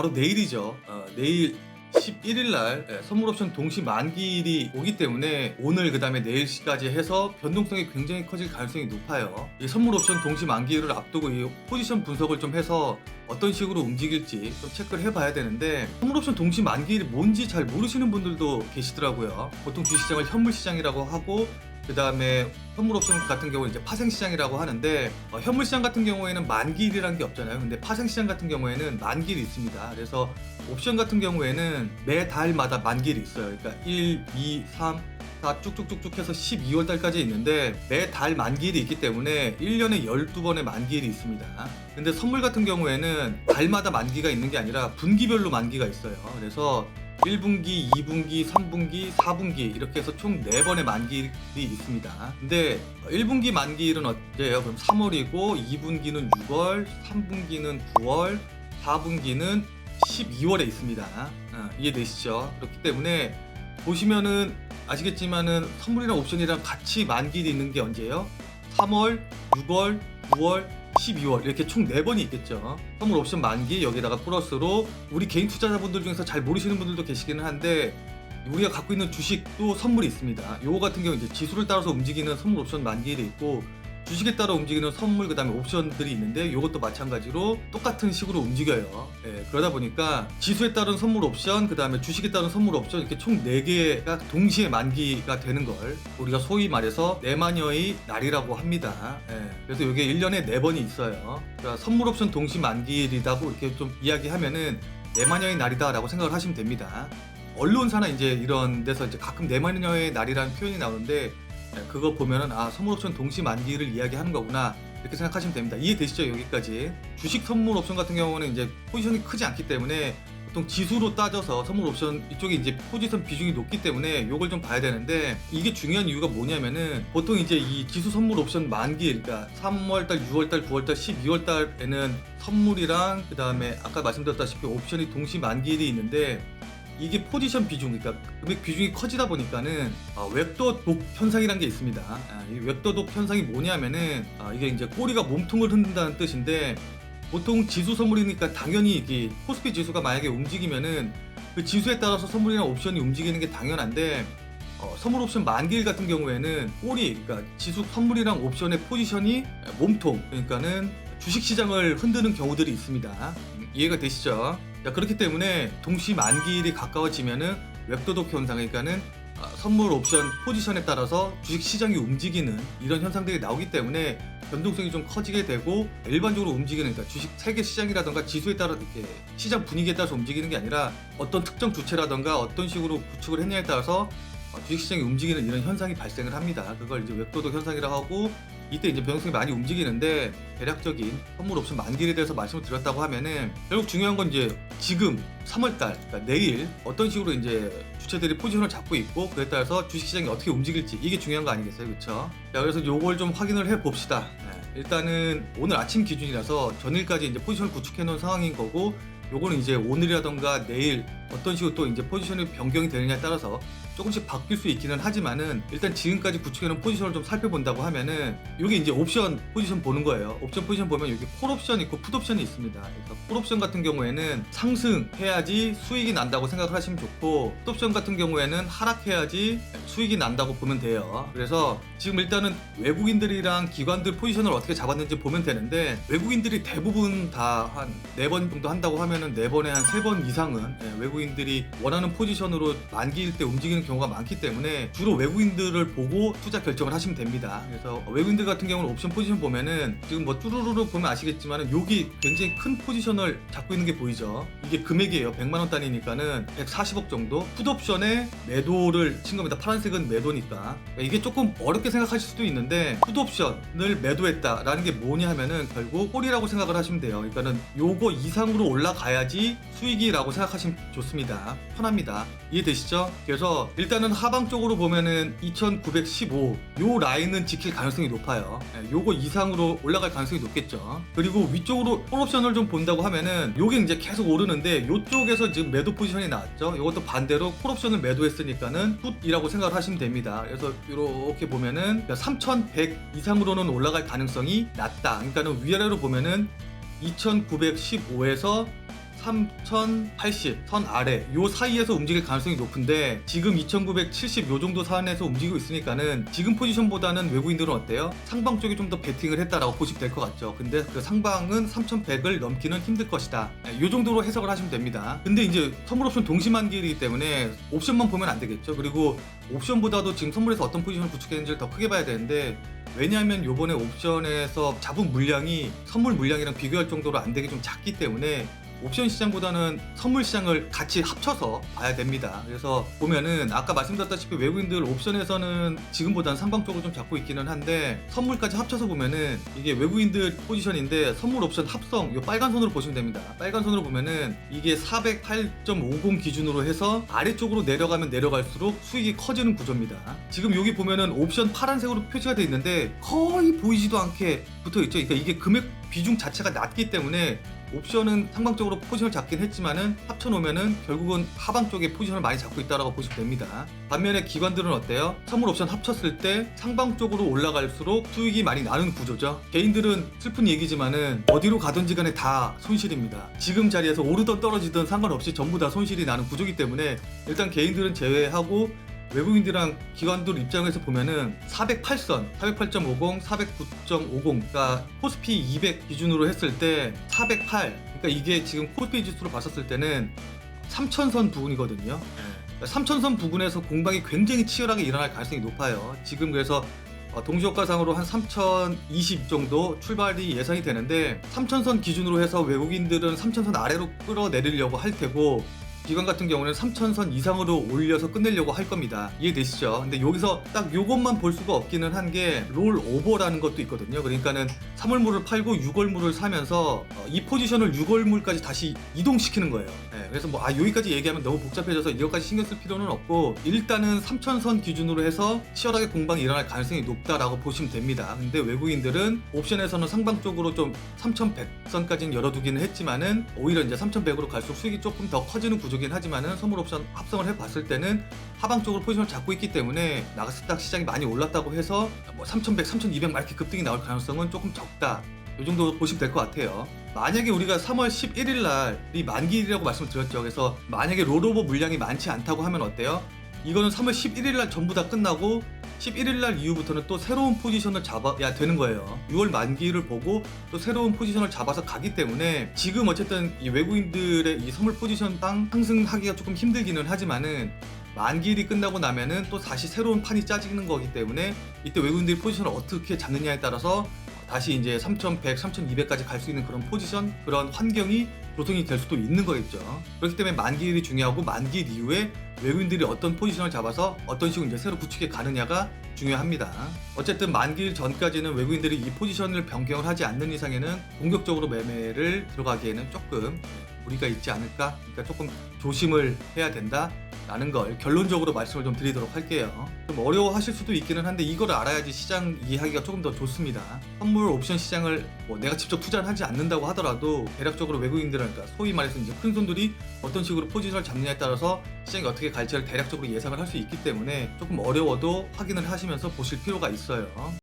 바로 내일이죠. 내일 11일 날 선물 옵션 동시 만기일이 오기 때문에 오늘 그다음에 내일까지 해서 변동성이 굉장히 커질 가능성이 높아요. 이 선물 옵션 동시 만기일을 앞두고 이 포지션 분석을 좀 해서 어떤 식으로 움직일지 좀 체크를 해봐야 되는데, 선물 옵션 동시 만기일이 뭔지 잘 모르시는 분들도 계시더라고요. 보통 주식시장을 현물시장이라고 하고, 그 다음에 선물 옵션 같은 경우는 이제 파생시장이라고 하는데, 현물시장 같은 경우에는 만기일이라는 게 없잖아요. 근데 파생시장 같은 경우에는 만기일이 있습니다. 그래서 옵션 같은 경우에는 매 달마다 만기일이 있어요. 그러니까 1, 2, 3, 4 쭉쭉쭉쭉 해서 12월 달까지 있는데, 매 달 만기일이 있기 때문에 1년에 12번의 만기일이 있습니다. 근데 선물 같은 경우에는 달마다 만기가 있는 게 아니라 분기별로 만기가 있어요. 그래서 1분기, 2분기, 3분기, 4분기 이렇게 해서 총 4번의 만기일이 있습니다. 근데 1분기 만기일은 언제예요? 그럼 3월이고, 2분기는 6월, 3분기는 9월, 4분기는 12월에 있습니다. 이해되시죠? 그렇기 때문에 보시면은 아시겠지만은 선물이랑 옵션이랑 같이 만기일이 있는 게 언제예요? 3월, 6월, 9월, 12월 이렇게 총 4번이 있겠죠. 선물 옵션 만기, 여기다가 플러스로 우리 개인 투자자분들 중에서 잘 모르시는 분들도 계시기는 한데, 우리가 갖고 있는 주식도 선물이 있습니다. 요거 같은 경우 이제 지수를 따라서 움직이는 선물 옵션 만기일이 있고, 주식에 따라 움직이는 선물 그다음에 옵션들이 있는데, 이것도 마찬가지로 똑같은 식으로 움직여요. 그러다 보니까 지수에 따른 선물 옵션, 그다음에 주식에 따른 선물 옵션 이렇게 총 4개가 동시에 만기가 되는 걸 우리가 소위 말해서 내마녀의 날이라고 합니다. 그래서 이게 1년에 4번이 있어요. 그러니까 선물 옵션 동시 만기일이라고 이렇게 좀 이야기하면은 내마녀의 날이다라고 생각을 하시면 됩니다. 언론사나 이제 이런 데서 이제 가끔 내마녀의 날이라는 표현이 나오는데, 그거 보면은 선물 옵션 동시 만기를 이야기하는 거구나 이렇게 생각하시면 됩니다. 이해되시죠? 여기까지. 주식 선물 옵션 같은 경우는 이제 포지션이 크지 않기 때문에 보통 지수로 따져서 선물 옵션 이쪽에 이제 포지션 비중이 높기 때문에 요걸 좀 봐야 되는데, 이게 중요한 이유가 뭐냐면은 보통 이제 이 지수 선물 옵션 만기, 그러니까 3월달, 6월달, 9월달, 12월달에는 선물이랑 그 다음에 아까 말씀드렸다시피 옵션이 동시 만기일이 있는데, 이게 포지션 비중, 그러니까 금액 비중이 커지다 보니까는 웹도독 현상이라는 게 있습니다. 이 웹도독 현상이 뭐냐면은 이게 이제 꼬리가 몸통을 흔든다는 뜻인데, 보통 지수 선물이니까 당연히 이게 코스피 지수가 만약에 움직이면은 그 지수에 따라서 선물이나 옵션이 움직이는 게 당연한데, 선물 옵션 만기일 같은 경우에는 꼬리, 그러니까 지수 선물이랑 옵션의 포지션이 몸통, 그러니까는 주식시장을 흔드는 경우들이 있습니다. 이해가 되시죠? 자, 그렇기 때문에 동시 만기일이 가까워지면은 웹도독 현상, 그러니까는 선물 옵션 포지션에 따라서 주식 시장이 움직이는 이런 현상들이 나오기 때문에 변동성이 좀 커지게 되고, 일반적으로 움직이는, 그러니까 주식 세계 시장이라던가 지수에 따라 이렇게 시장 분위기에 따라서 움직이는 게 아니라 어떤 특정 주체라던가 어떤 식으로 구축을 했냐에 따라서 주식시장이 움직이는 이런 현상이 발생을 합니다. 그걸 이제 웹도독 현상이라고 하고, 이때 이제 변동성이 많이 움직이는데, 대략적인 선물 옵션 만기일에 대해서 말씀을 드렸다고 하면은 결국 중요한 건 이제 지금 3월달, 그러니까 내일 어떤 식으로 이제 주체들이 포지션을 잡고 있고, 그에 따라서 주식시장이 어떻게 움직일지, 이게 중요한 거 아니겠어요? 그렇죠? 자, 그래서 요걸 좀 확인을 해 봅시다. 일단은 오늘 아침 기준이라서 전일까지 이제 포지션을 구축해 놓은 상황인 거고, 요거는 이제 오늘이라던가 내일 어떤 식으로 또 이제 포지션이 변경이 되느냐에 따라서 조금씩 바뀔 수 있기는 하지만은, 일단 지금까지 구축해놓은 포지션을 좀 살펴본다고 하면은 요게 이제 옵션 포지션 보는 거예요. 옵션 포지션 보면 여기 콜 옵션 있고 풋 옵션이 있습니다. 그래서 콜 옵션 같은 경우에는 상승해야지 수익이 난다고 생각을 하시면 좋고, 풋 옵션 같은 경우에는 하락해야지 수익이 난다고 보면 돼요. 그래서 지금 일단은 외국인들이랑 기관들 포지션을 어떻게 잡았는지 보면 되는데, 외국인들이 대부분 다 한 4번 정도 한다고 하면은 4번에 한 3번 이상은 외국인들이 원하는 포지션으로 만기일 때 움직이는 경우가 많기 때문에 주로 외국인들을 보고 투자 결정을 하시면 됩니다. 그래서 외국인들 같은 경우는 옵션 포지션 보면은 지금 뭐 뚜루루루 보면 아시겠지만은 여기 굉장히 큰 포지션을 잡고 있는 게 보이죠. 이게 금액이에요. 100만원 단위니까는 140억 정도. 풋옵션에 매도를 친 겁니다. 파란색은 매도니까. 이게 조금 어렵게 생각하실 수도 있는데, 풋옵션을 매도했다라는 게 뭐냐 하면은 결국 홀이라고 생각을 하시면 돼요. 그러니까는 요거 이상으로 올라가야지 수익이라고 생각하시면 좋습니다. 편합니다. 이해되시죠? 그래서 일단은 하방 쪽으로 보면은 2915 요 라인은 지킬 가능성이 높아요. 요거 이상으로 올라갈 가능성이 높겠죠. 그리고 위쪽으로 콜옵션을 좀 본다고 하면은 요게 이제 계속 오르는데, 요쪽에서 지금 매도 포지션이 나왔죠. 요것도 반대로 콜옵션을 매도했으니까는 풋이라고 생각을 하시면 됩니다. 그래서 이렇게 보면은 3100 이상으로는 올라갈 가능성이 낮다. 그러니까는 위아래로 보면은 2915에서 3080 선 아래 요 사이에서 움직일 가능성이 높은데 지금 2970 요 정도 선에서 움직이고 있으니까는 지금 포지션보다는 외국인들은 어때요? 상방 쪽에 좀 더 베팅을 했다라고 보시면 될 것 같죠. 근데 그 상방은 3100을 넘기는 힘들 것이다. 요 정도로 해석을 하시면 됩니다. 근데 이제 선물 옵션 동시만기이기 때문에 옵션만 보면 안 되겠죠. 그리고 옵션보다도 지금 선물에서 어떤 포지션을 구축했는지를 더 크게 봐야 되는데, 왜냐하면 요번에 옵션에서 잡은 물량이 선물 물량이랑 비교할 정도로 안 되게 좀 작기 때문에 옵션 시장보다는 선물 시장을 같이 합쳐서 봐야 됩니다. 그래서 보면은 아까 말씀드렸다시피 외국인들 옵션에서는 지금보다는 상방 쪽을 좀 잡고 있기는 한데, 선물까지 합쳐서 보면은 이게 외국인들 포지션인데 선물 옵션 합성 요 빨간 선으로 보시면 됩니다. 빨간 선으로 보면은 이게 408.50 기준으로 해서 아래쪽으로 내려가면 내려갈수록 수익이 커지는 구조입니다. 지금 여기 보면은 옵션 파란색으로 표시가 되어 있는데 거의 보이지도 않게 붙어 있죠. 그러니까 이게 금액 비중 자체가 낮기 때문에 옵션은 상방적으로 포지션을 잡긴 했지만은 합쳐놓으면은 결국은 하방 쪽에 포지션을 많이 잡고 있다라고 보시면 됩니다. 반면에 기관들은 어때요? 선물 옵션 합쳤을 때 상방 쪽으로 올라갈수록 수익이 많이 나는 구조죠. 개인들은 슬픈 얘기지만은 어디로 가든지 간에 다 손실입니다. 지금 자리에서 오르던 떨어지든 상관없이 전부 다 손실이 나는 구조이기 때문에 일단 개인들은 제외하고 외국인들이랑 기관들 입장에서 보면은 408선, 408.50, 409.50, 그러니까 코스피 200 기준으로 했을 때 408, 그러니까 이게 지금 코스피 지수로 봤었을 때는 3000선 부근이거든요. 3000선 부근에서 공방이 굉장히 치열하게 일어날 가능성이 높아요. 지금 그래서 동시효과상으로 한 3020 정도 출발이 예상이 되는데, 3000선 기준으로 해서 외국인들은 3000선 아래로 끌어내리려고 할 테고, 기관 같은 경우는 3000선 이상으로 올려서 끝내려고 할 겁니다. 이해되시죠? 근데 여기서 딱 요것만 볼 수가 없기는 한 게 롤 오버라는 것도 있거든요. 그러니까는 3월물을 팔고 6월물을 사면서 이 포지션을 6월물까지 다시 이동시키는 거예요. 그래서 뭐 여기까지 얘기하면 너무 복잡해져서 이것까지 신경 쓸 필요는 없고, 일단은 3000선 기준으로 해서 치열하게 공방이 일어날 가능성이 높다라고 보시면 됩니다. 근데 외국인들은 옵션에서는 상방 쪽으로 좀 3100선까지는 열어두기는 했지만은 오히려 이제 3100으로 갈수록 수익이 조금 더 커지는 구조긴 하지만은 선물 옵션 합성을 해봤을 때는 하방 쪽으로 포지션을 잡고 있기 때문에 나스닥 시장이 많이 올랐다고 해서 뭐 3100, 3200 막 이렇게 급등이 나올 가능성은 조금 적다. 이 정도 보시면 될 것 같아요. 만약에 우리가 3월 11일 날이 만기일이라고 말씀드렸죠. 그래서 만약에 롤오버 물량이 많지 않다고 하면 어때요? 이거는 3월 11일 날 전부 다 끝나고 11일 날 이후부터는 또 새로운 포지션을 잡아야 되는 거예요. 6월 만기를 보고 또 새로운 포지션을 잡아서 가기 때문에 지금 어쨌든 이 외국인들의 이 선물 포지션당 상승하기가 조금 힘들기는 하지만은 만기일이 끝나고 나면은 또 다시 새로운 판이 짜지는 거기 때문에 이때 외국인들이 포지션을 어떻게 잡느냐에 따라서 다시 이제 3100, 3200까지 갈 수 있는 그런 포지션, 그런 환경이 조성이 될 수도 있는 거겠죠. 그렇기 때문에 만기일이 중요하고, 만기일 이후에 외국인들이 어떤 포지션을 잡아서 어떤 식으로 이제 새로 구축해 가느냐가 중요합니다. 어쨌든 만기일 전까지는 외국인들이 이 포지션을 변경을 하지 않는 이상에는 공격적으로 매매를 들어가기에는 조금 무리가 있지 않을까? 그러니까 조금 조심을 해야 된다 라는 걸 결론적으로 말씀을 좀 드리도록 할게요. 좀 어려워하실 수도 있기는 한데 이걸 알아야지 시장 이해하기가 조금 더 좋습니다. 선물 옵션 시장을 뭐 내가 직접 투자를 하지 않는다고 하더라도 대략적으로 외국인들은, 그러니까 소위 말해서 이제 큰 손들이 어떤 식으로 포지션을 잡느냐에 따라서 시장이 어떻게 갈지를 대략적으로 예상을 할 수 있기 때문에 조금 어려워도 확인을 하시면서 보실 필요가 있어요.